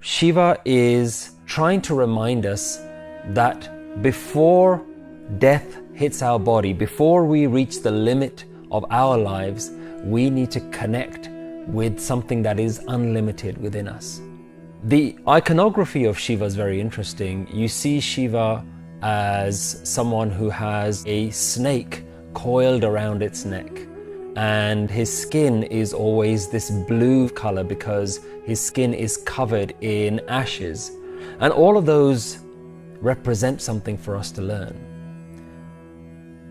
Shiva is trying to remind us that before death hits our body, before we reach the limit of our lives, we need to connect with something that is unlimited within us. The iconography of Shiva is very interesting. You see Shiva as someone who has a snake coiled around its neck, and his skin is always this blue color because his skin is covered in ashes. And all of those represent something for us to learn.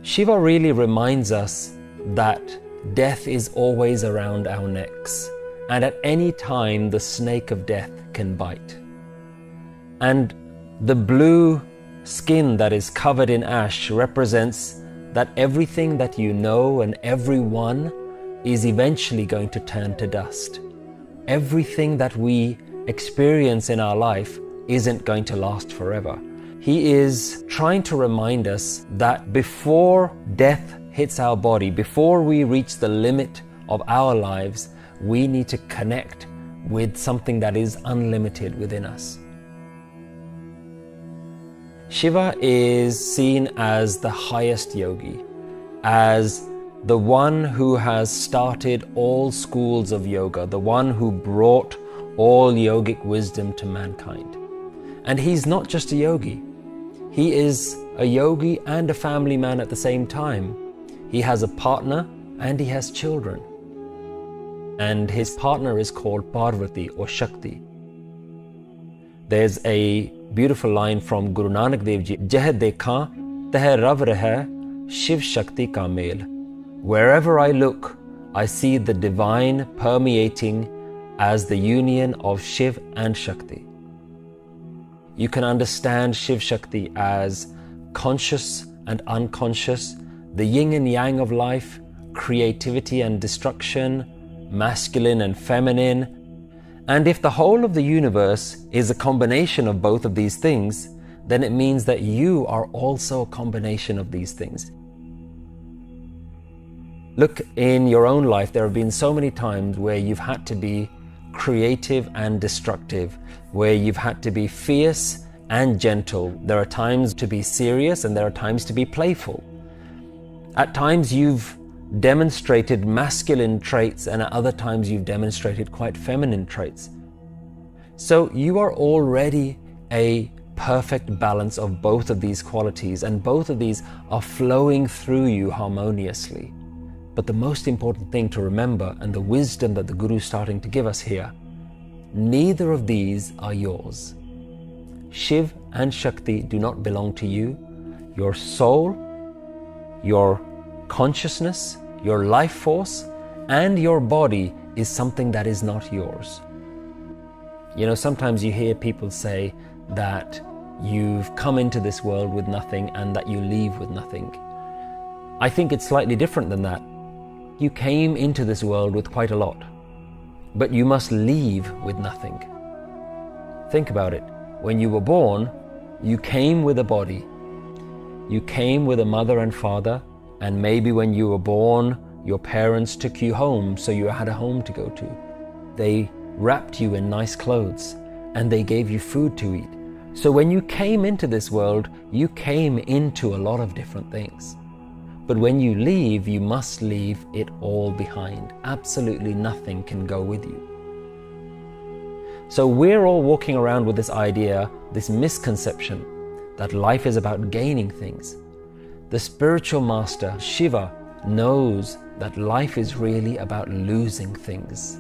Shiva really reminds us that death is always around our necks, and at any time the snake of death can bite. And the blue skin that is covered in ash represents that everything that you know and everyone is eventually going to turn to dust. Everything that we experience in our life isn't going to last forever. He is trying to remind us that before death hits our body, before we reach the limit of our lives, we need to connect with something that is unlimited within us. Shiva is seen as the highest yogi, as the one who has started all schools of yoga, the one who brought all yogic wisdom to mankind. And he's not just a yogi. He is a yogi and a family man at the same time. He has a partner and he has children. And his partner is called Parvati or Shakti. There's a beautiful line from Guru Nanak Dev Ji, Jeh dekhan teh rav rahe Shiv Shakti ka mel. Wherever I look, I see the divine permeating as the union of Shiv and Shakti. You can understand Shiv Shakti as conscious and unconscious, the yin and yang of life, creativity and destruction, masculine and feminine. And if the whole of the universe is a combination of both of these things, then it means that you are also a combination of these things. Look, in your own life, there have been so many times where you've had to be creative and destructive, where you've had to be fierce and gentle. There are times to be serious and there are times to be playful. At times you've demonstrated masculine traits and at other times you've demonstrated quite feminine traits. So you are already a perfect balance of both of these qualities, and both of these are flowing through you harmoniously. But the most important thing to remember, and the wisdom that the Guru is starting to give us here, neither of these are yours. Shiv and Shakti do not belong to you. Your soul, your consciousness, your life force, and your body is something that is not yours. You know, sometimes you hear people say that you've come into this world with nothing and that you leave with nothing. I think it's slightly different than that. You came into this world with quite a lot, but you must leave with nothing. Think about it. When you were born, you came with a body. You came with a mother and father, and maybe when you were born, your parents took you home so you had a home to go to. They wrapped you in nice clothes and they gave you food to eat. So when you came into this world, you came into a lot of different things. But when you leave, you must leave it all behind. Absolutely nothing can go with you. So we're all walking around with this idea, this misconception, that life is about gaining things. The spiritual master, Shiva, knows that life is really about losing things.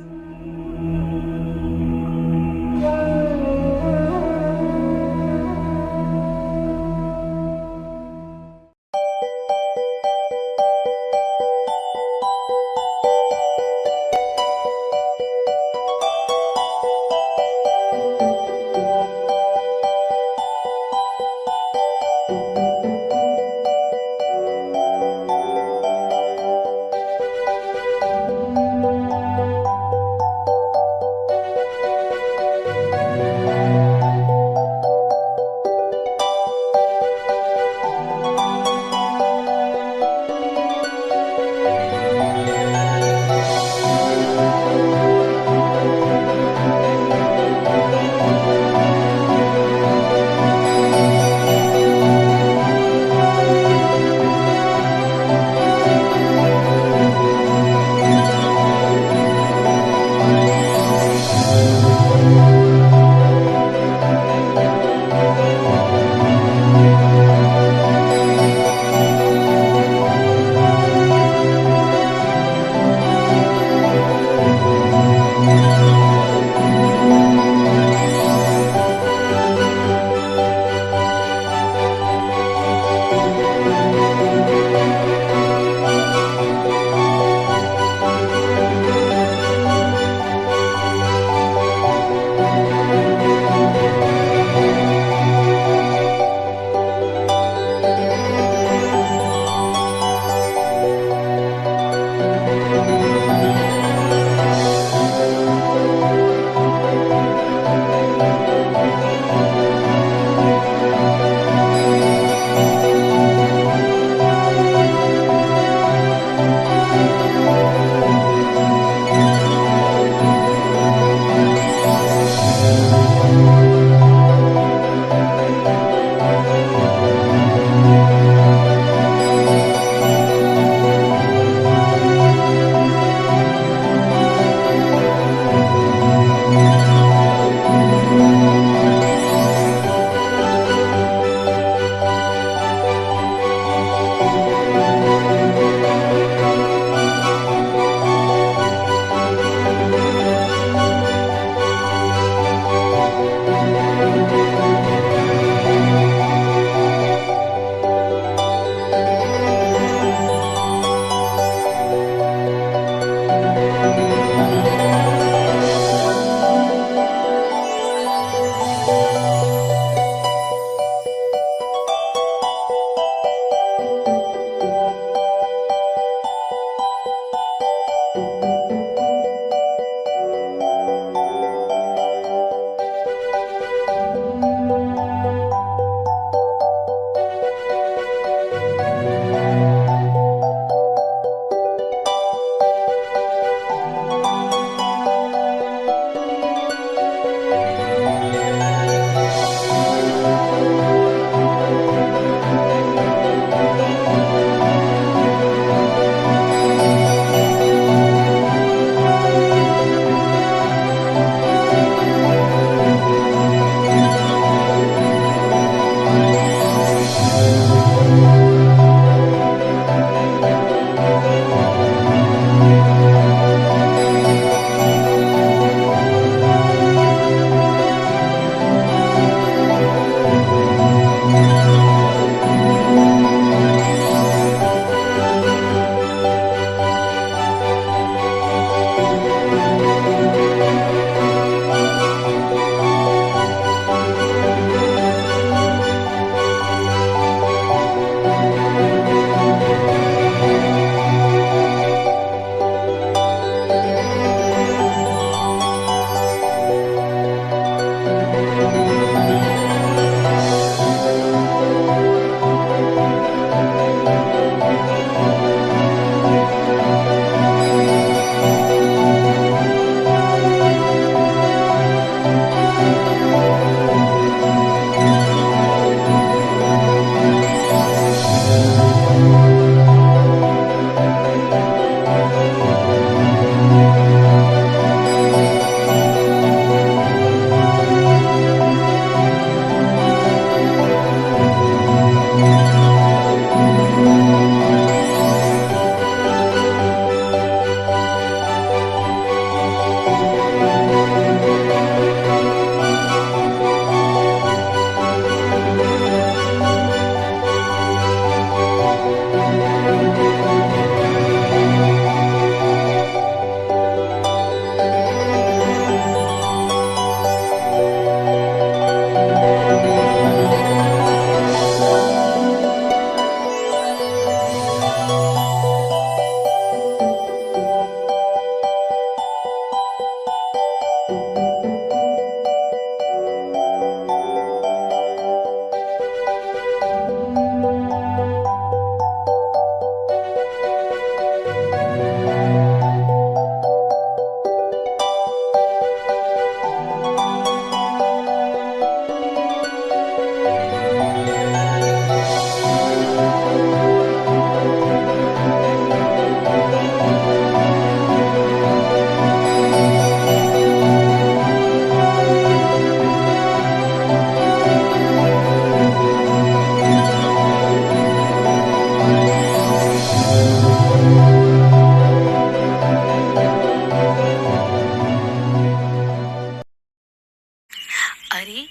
अरे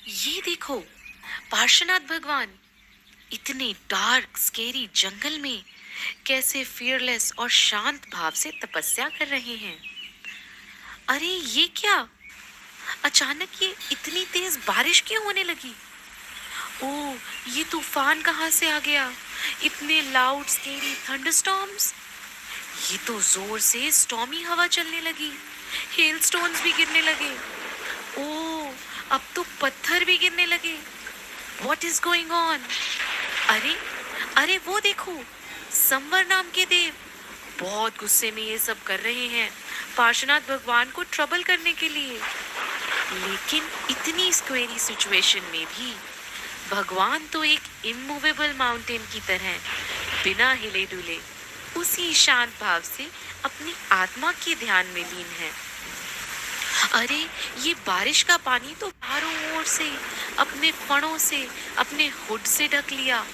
ये देखो, पार्श्वनाथ भगवान इतने dark scary जंगल में कैसे fearless और शांत भाव से तपस्या कर रहे हैं। अरे ये क्या, अचानक ये इतनी तेज बारिश क्यों होने लगी? ओह, ये तूफान कहाँ से आ गया? इतने लाउड स्केरी थंडरस्टॉर्म्स। ये तो जोर से स्टॉर्मी हवा चलने लगी, हेलस्टोन्स भी गिरने लगे। ओह, अब तो पत्थर भी गिरने लगे। What is going on? अरे अरे वो देखो, संवर नाम के देव बहुत गुस्से में ये सब कर रहे हैं, पार्श्वनाथ भगवान को ट्रबल करने के लिए। लेकिन इतनी स्क्वेरी सिचुएशन में भी भगवान तो एक इमूवेबल माउंटेन की तरह बिना हिले डुले उसी शांत भाव से अपनी आत्मा के ध्यान में लीन है। अरे ये बारिश का पानी तो चारों ओर से अपने फणों से, अपने हुड से ढक लिया,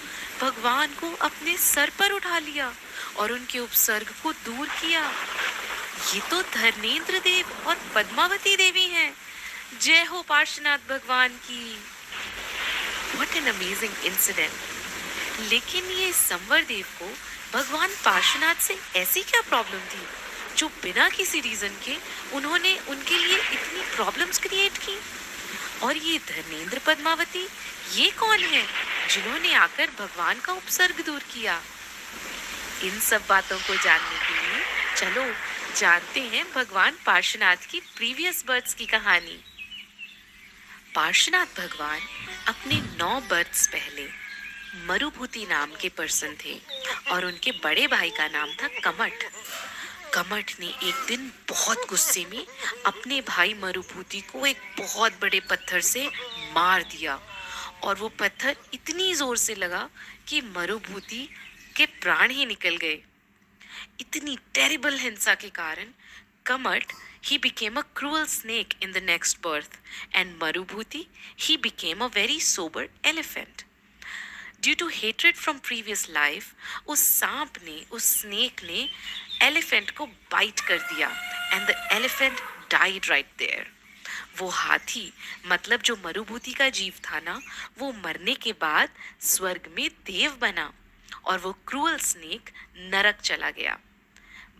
भगवान को अपने सर पर उठा लिया और उनके उपसर्ग को दूर किया। ये तो धर्मेंद्र देव और पद्मावती देवी हैं। जय हो पार्श्वनाथ भगवान की। What an amazing incident! लेकिन ये संवर देव को भगवान पार्श्वनाथ से ऐसी क्या प्रॉब्लम थी जो बिना किसी रीजन के उन्होंने उनके लिए इतनी प्रॉब्लम्स क्रिएट की? और ये धर्मेंद्र पद्मावती, ये कौन है जिन्होंने आकर भगवान का उपसर्ग दूर किया? इन सब बातों को जानने के लिए चलो जानते हैं भगवान पार्श्वनाथ की प्रीवियस बर्थ्स की कहानी। पार्श्वनाथ भगवान अपने 9 बर्थ्स पहले मरुभूति नाम के पर्सन थे और उनके बड़े भाई का नाम था कमठ। कमठ ने एक दिन बहुत गुस्से में अपने भाई मरुभूति को एक बहुत बड़े पत्थर से मार दिया और वो पत्थर इतनी जोर से लगा कि मरुभूति के प्राण ही निकल गए। इतनी टेरिबल हिंसा के कारण Kamath he became a cruel snake in the next birth, and Marubhuti, he became a very sober elephant. Due to hatred from previous life, उस सांप ने, उस snake ने elephant को bite कर दिया and the elephant died right there. वो हाथी मतलब जो मरुभूति का जीव था ना, वो मरने के बाद स्वर्ग में देव बना और वो क्रूअल स्नेक नरक चला गया।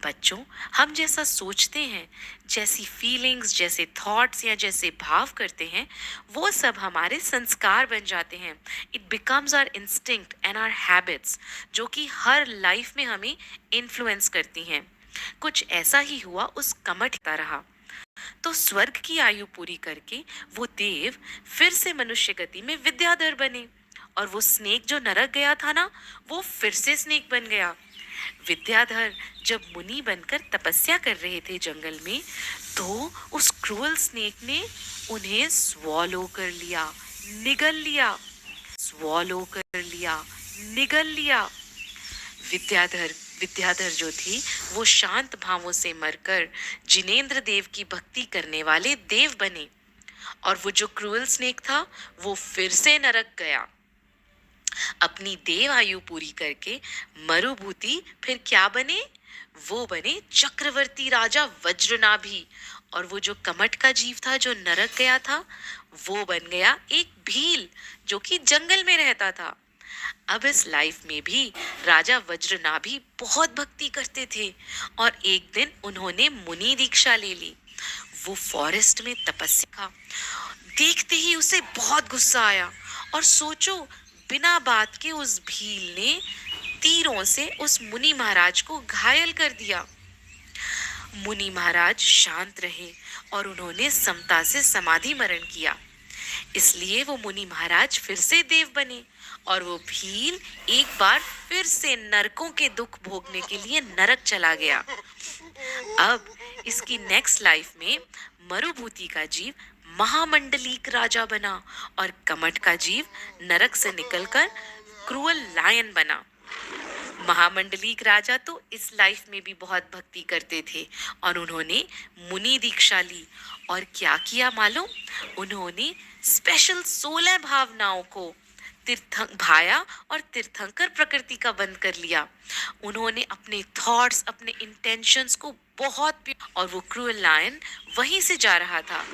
बच्चों, हम जैसा सोचते हैं, जैसी फीलिंग्स, जैसे थॉट्स या जैसे भाव करते हैं, वो सब हमारे संस्कार बन जाते हैं। It becomes our instinct and our habits, जो कि हर लाइफ में हमें इन्फ्लुएंस करती हैं। कुछ ऐसा ही हुआ उस कमठ का रहा। तो स्वर्ग की आयु पूरी करके वो देव फिर से मनुष्य गति में विद्याधर बने और वो स्नेक जो नरक गया था ना, वो फिर से स्नेक बन गया। विद्याधर जब मुनि बनकर तपस्या कर रहे थे जंगल में, तो उस क्रूअल स्नेक ने उन्हें स्वॉलो कर लिया, निगल लिया, स्वॉलो कर लिया, निगल लिया। विद्याधर जो थी वो शांत भावों से मरकर जिनेंद्र देव की भक्ति करने वाले देव बने और वो जो क्रूअल स्नेक था वो फिर से नरक गया। अपनी देव आयु पूरी करके मरुभूति फिर क्या बने? वो बने चक्रवर्ती राजा वज्रनाभि। और वो जो कमठ का जीव था जो नरक गया था, वो बन गया एक भील जो कि जंगल में रहता था। अब इस लाइफ में भी राजा वज्रनाभि बहुत भक्ति करते थे और एक दिन उन्होंने मुनि दीक्षा ले ली। वो फॉरेस्ट में तपस्या, देखते ही उसे बहुत गुस्सा आया और सोचो, बिना बात के उस भील ने तीरों से उस मुनि महाराज को घायल कर दिया। मुनि महाराज शांत रहे और उन्होंने समता से समाधि मरण किया। इसलिए वो मुनि महाराज फिर से देव बने और वो भील एक बार फिर से नरकों के दुख भोगने के लिए नरक चला गया। अब इसकी नेक्स्ट लाइफ में मरुभूति का जीव महामंडलीक राजा बना और कमठ का जीव नरक से निकलकर क्रूअल लायन बना। महामंडलीक राजा तो इस लाइफ में भी बहुत भक्ति करते थे और उन्होंने मुनि दीक्षा ली और क्या किया मालूम? उन्होंने स्पेशल 16 भावनाओं को भाया और तीर्थंकर प्रकृति का बंद कर लिया। उन्होंने अपने थॉट्स, अपने इंटेंशंस को बहुत और वो क्रूअल लायन वहीं से जा रहा था।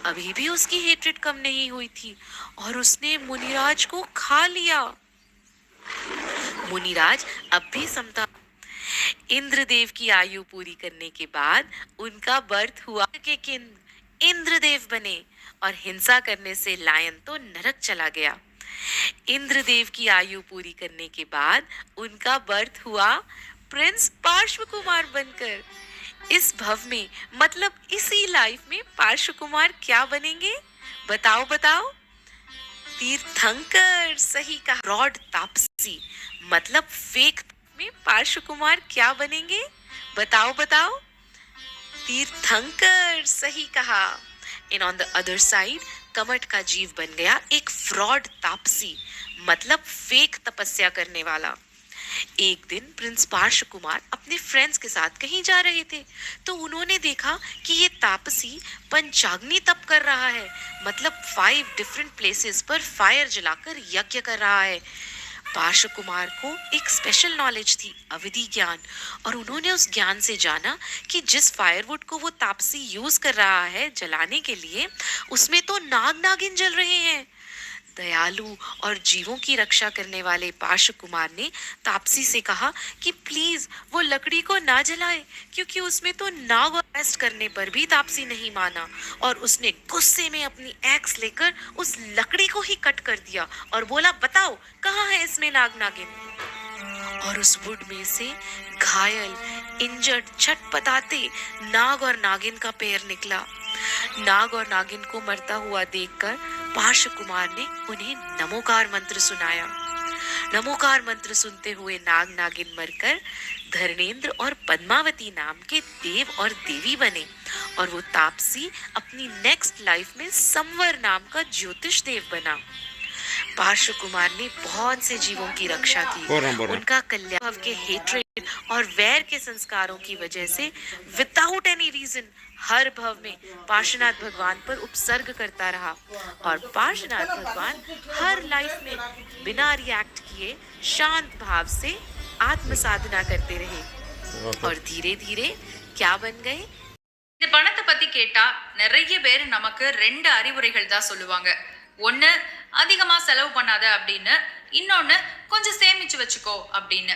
अभी भी उसकी हेट्रेड कम नहीं हुई थी और उसने मुनिराज को खा लिया। मुनिराज अब भी समता। इंद्रदेव की आयु पूरी करने के बाद उनका बर्थ हुआ के किंग इंद्रदेव बने और हिंसा करने से लायन तो नरक चला गया। इंद्रदेव की आयु पूरी करने के बाद उनका बर्थ हुआ प्रिंस पार्श्व कुमार बनकर। इस भव में मतलब इसी लाइफ में पार्श्व कुमार क्या बनेंगे? बताओ बताओ। तीर्थंकर, सही कहा। रॉड तापसी मतलब फेक में पार्श्व कुमार क्या बनेंगे? बताओ बताओ। तीर्थंकर, सही कहा। And on the other side कमट का जीव बन गया एक फ्रॉड तापसी मतलब फेक तपस्या करने वाला। एक दिन प्रिंस पार्श्व कुमार अपने फ्रेंड्स के साथ कहीं जा रहे थे तो उन्होंने देखा कि ये तापसी पंचाग्नि तप कर रहा है, मतलब 5 डिफरेंट प्लेसेस पर फायर जलाकर यज्ञ कर रहा है। पार्श्व कुमार को एक स्पेशल नॉलेज थी, अविधि ज्ञान, और उन्होंने उस ज्ञान से जाना कि जिस फायरवुड को वो तापसी यूज कर रहा है जलाने के लिए, उसमें तो नाग नागिन जल रहे हैं। दयालु और जीवों की रक्षा करने वाले पार्श्व कुमार ने तापसी से कहा कि प्लीज वो लकड़ी को ना जलाए, क्योंकि उसमें तो नाग अरेस्ट करने पर भी तापसी नहीं माना और उसने गुस्से में अपनी एक्स लेकर उस लकड़ी को ही कट कर दिया और बोला, बताओ कहाँ है इसमें नाग नागिन। और उस वुड में से घायल, इंजर्ड, छटपटाते नाग और नागिन का पैर निकला। नाग और नागिन को मरता हुआ देखकर पार्श्व कुमार ने उन्हें नमोकार मंत्र सुनाया। नमोकार मंत्र सुनते हुए नाग नागिन मरकर धर्मेंद्र और पद्मावती नाम के देव और देवी बने और वो तापसी अपनी नेक्स्ट लाइफ में संवर नाम का ज्योतिष देव बना। पार्श्व कुमार ने बहुत से जीवों की रक्षा की। उनका कल्याण के हेट्रेड और वैर के संस्कारों की वजह से विदाउट एनी रीजन हर भव में पार्श्वनाथ भगवान पर उपसर्ग करता रहा और पार्श्वनाथ भगवान हर लाइफ में बिना रिएक्ट किए शांत भाव से आत्म साधना करते रहे और धीरे धीरे क्या बन गए? இந்த பணத்தை பத்தி கேட்டா நிறைய பேர் நமக்கு 2 அறிவுரைகள் தான் சொல்லுவாங்க. ஒன்னு அதிகமா செலவு பண்ணாத அப்படின்னு, இன்னொன்னு கொஞ்சம் சேமிச்சு வச்சுக்கோ அப்படின்னு.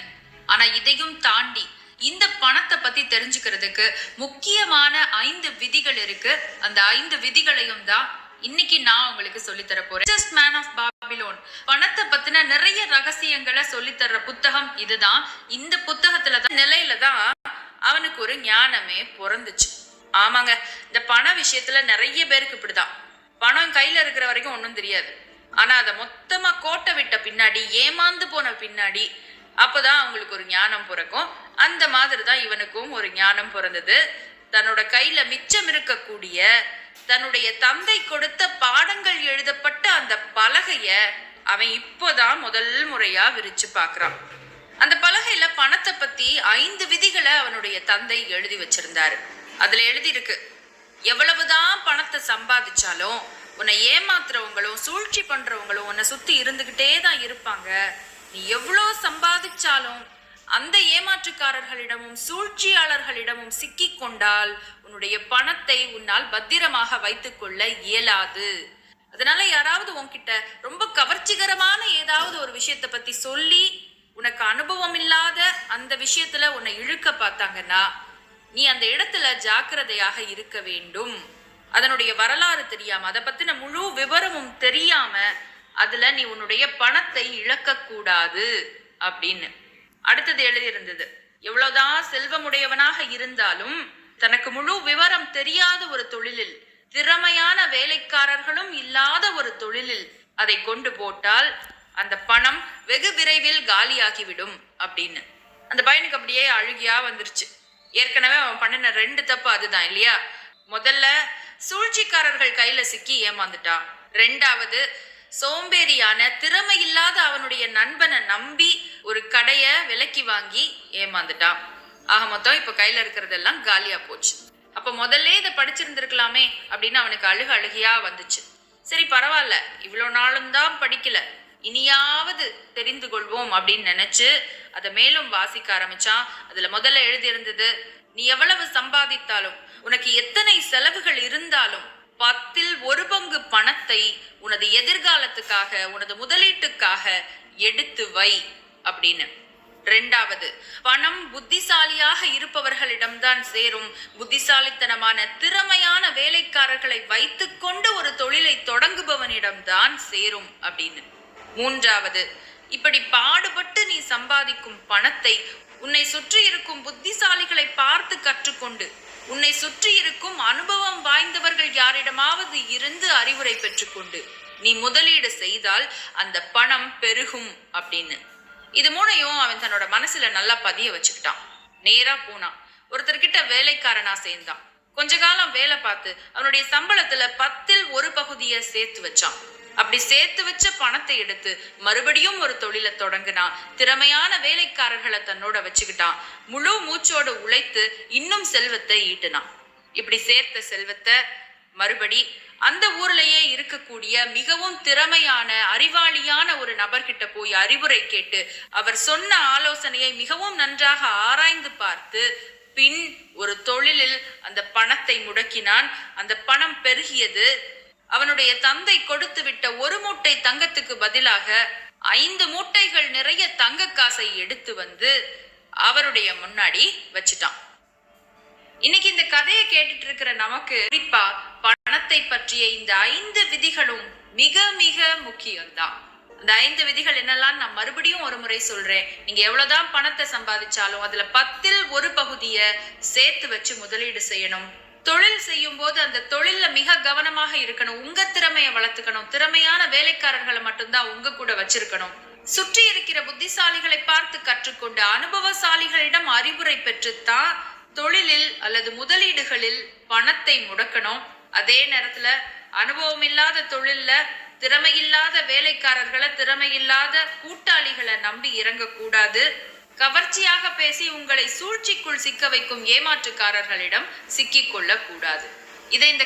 ஆனா இதையும் தாண்டி இந்த பணத்தை பத்தி தெரிஞ்சுக்கிறதுக்கு முக்கியமான 5 விதிகள் இருக்கு. அந்த 5 விதிகளையும் தான் இன்னைக்கு நான் உங்களுக்கு சொல்லி தர போறேன். ஜஸ்ட் மேன் ஆஃப் பாபிலோன் பணத்தை பத்தின நிறைய ரகசியங்களை சொல்லி தர்ற புத்தகம் இதுதான். இந்த புத்தகத்துல தான் நிலையில தான் அவனுக்கு ஒரு ஞானமே பிறந்துச்சு. ஆமாங்க, இந்த பண விஷயத்துல நிறைய பேருக்கு இப்படிதான். பணம் கையில இருக்கிற வரைக்கும் ஒன்றும் தெரியாது. ஆனா அதை மொத்தமா கோட்டை விட்ட பின்னாடி, ஏமாந்து போன பின்னாடி, அப்பதான் அவங்களுக்கு ஒரு ஞானம் பிறக்கும். அந்த மாதிரி தான் இவனுக்கும் ஒரு ஞானம் பிறந்தது. தன்னோட கையில மிச்சம் இருக்கக்கூடிய தன்னுடைய தந்தை கொடுத்த பாடங்கள் எழுதப்பட்ட அந்த பலகைய அவன் இப்போதான் முதல் முறையா விரிச்சு பாக்குறான். அந்த பலகையில பணத்தை பத்தி 5 விதிகளை அவனுடைய தந்தை எழுதி வச்சிருந்தாரு. அதுல எழுதி இருக்கு, எவ்வளவுதான் பணத்தை சம்பாதிச்சாலும் உன்னை ஏமாத்துறவங்களும் சூழ்ச்சி பண்றவங்களும் உன்னை சுத்தி இருந்துகிட்டே தான் இருப்பாங்க. நீ எவ்வளவு சம்பாதிச்சாலும் அந்த ஏமாற்றுக்காரர்களிடமும் சூழ்ச்சியாளர்களிடமும் சிக்கி கொண்டால் உன்னுடைய பணத்தை உன்னால் பத்திரமாக வைத்துக் கொள்ள இயலாது. அதனால யாராவது உன்கிட்ட ரொம்ப கவர்ச்சிகரமான ஏதாவது ஒரு விஷயத்தை பத்தி சொல்லி உனக்கு அனுபவம் இல்லாத அந்த விஷயத்துல உன்னை இழுக்க பார்த்தாங்கன்னா நீ அந்த இடத்துல ஜாக்கிரதையாக இருக்க வேண்டும். அதனுடைய வரலாறு தெரியாம, அதை பத்தின முழு விவரமும் தெரியாம அதுல நீ உன்னுடைய பணத்தை இழக்க கூடாது அப்படின்னு. அடுத்தது எழுதியிருந்தது, எவ்வளவுதான் செல்வமுடையவனாக இருந்தாலும் தனக்கு முழு விவரம் தெரியாத ஒரு தொழிலில், திறமையான வேலைக்காரர்களும் இல்லாத ஒரு தொழிலில் அதை கொண்டு போட்டால் அந்த பணம் வெகு விரைவில் காலியாகிவிடும் அப்படின்னு. அந்த பையனுக்கு அப்படியே அழுகியா வந்துருச்சு. ஏற்கனவே அவன் பண்ணின 2 தப்பு அதுதான் இல்லையா? முதல்ல சூழ்ச்சிக்காரர்கள் கையில சிக்கி ஏமாந்துட்டான். 2வது சோம்பேறியான திறமை இல்லாத அவனுடைய நண்பனை நம்பி ஒரு கடைய விலைக்கு வாங்கி ஏமாந்துட்டான். ஆக மொத்தம் இப்ப கையில இருக்கிறதெல்லாம் காலியா போச்சு. அப்ப முதல்ல இதை படிச்சிருந்திருக்கலாமே அப்படின்னு அவனுக்கு அழுகையா வந்துச்சு. சரி பரவாயில்ல, இவ்வளவு நாளும் தான் படிக்கல, இனியாவது தெரிந்து கொள்வோம் அப்படின்னு நினைச்சு அதை மேலும் வாசிக்க ஆரம்பிச்சான். அதுல முதல்ல எழுதி இருந்தது, நீ எவ்வளவு சம்பாதித்தாலும், உனக்கு எத்தனை செலவுகள் இருந்தாலும் 10ல் 1 பங்கு பணத்தை உனது எதிர்காலத்துக்காக, உனது முதலீட்டுக்காக எடுத்து வை அப்படின்னு. 2வது, பணம் புத்திசாலியாக இருப்பவர்களிடம்தான் சேரும். புத்திசாலித்தனமான திறமையான வேலைக்காரர்களை வைத்துக்கொண்டு ஒரு தொழிலை தொடங்குபவனிடம்தான் சேரும் அப்படின்னு. 3வது, இப்படி பாடுபட்டு நீ சம்பாதிக்கும் பணத்தை உன்னை சுற்றி இருக்கும் புத்திசாலிகளை பார்த்து கற்றுக்கொண்டு, உன்னை சுற்றி இருக்கும் அனுபவம் வாய்ந்தவர்கள் யாரிடமாவது இருந்து அறிவுரை பெற்றுக்கொண்டு நீ முதலீடு செய்தால் அந்த பணம் பெருகும் அப்படின்னு. இது மூணையும் அவன் தன்னோட மனசுல நல்லா பதிய வச்சுக்கிட்டான். நேரா போனான், ஒருத்தர்கிட்ட வேலைக்காரனா சேர்ந்தான். கொஞ்ச காலம் வேலை பார்த்து அவனுடைய சம்பளத்துல 10ல் 1 பகுதியை சேர்த்து வச்சான். அப்படி சேர்த்து வச்ச பணத்தை எடுத்து மறுபடியும் ஒரு தொழிலை தொடங்கினான். திறமையான வேலைக்காரர்களை தன்னோட வச்சுக்கிட்டான். முழு மூச்சோடு உழைத்து இன்னும் செல்வத்தை ஈட்டினான். இப்படி சேர்த்த செல்வத்தை மறுபடி அந்த ஊர்லயே இருக்கக்கூடிய மிகவும் திறமையான அறிவாளியான ஒரு நபர்கிட்ட போய் அறிவுரை கேட்டு அவர் சொன்ன ஆலோசனையை மிகவும் நன்றாக ஆராய்ந்து பார்த்து பின் ஒரு தொழிலில் அந்த பணத்தை முடக்கினான். அந்த பணம் பெருகியது. அவனுடைய தந்தை கொடுத்து விட்ட 1 மூட்டை தங்கத்துக்கு பதிலாக 5 மூட்டைகள் நிறைய தங்க காசை எடுத்து வந்து அவருடைய முன்னாடி வச்சுட்டான். இன்னைக்கு இந்த கதையை கேட்டுட்டு இருக்கிற நமக்கு குறிப்பா பணத்தை பற்றிய இந்த 5 விதிகளும் மிக மிக முக்கியம்தான். அந்த 5 விதிகள் என்னெல்லாம் நான் மறுபடியும் ஒரு முறை சொல்றேன். நீங்க எவ்வளவுதான் பணத்தை சம்பாதிச்சாலும் அதுல 10ல் 1 பகுதியை சேர்த்து வச்சு முதலீடு செய்யணும். தொழில் செய்யும் போது அந்த தொழில்ல மிக கவனமாக இருக்கணும். உங்க திறமையை வளர்த்துக்கணும். திறமையான வேலைக்காரர்களை மட்டும்தான் உங்க கூட வச்சிருக்கணும். சுற்றி இருக்கிற புத்திசாலிகளை பார்த்து கற்றுக்கொண்டு அனுபவசாலிகளிடம் அறிவுரை பெற்றுத்தான் தொழிலில் அல்லது முதலீடுகளில் பணத்தை முடக்கணும். அதே நேரத்துல அனுபவம் இல்லாத தொழில்ல திறமையில்லாத வேலைக்காரர்களை, திறமையில்லாத கூட்டாளிகளை நம்பி இறங்கக்கூடாது. கவர்ச்சியாக பேசி உங்களை சூழ்ச்சிக்குள் சிக்க வைக்கும் ஏமாற்றுக்காரர்களிடம் சிக்கிக்கொள்ள கூடாது. இதை இந்த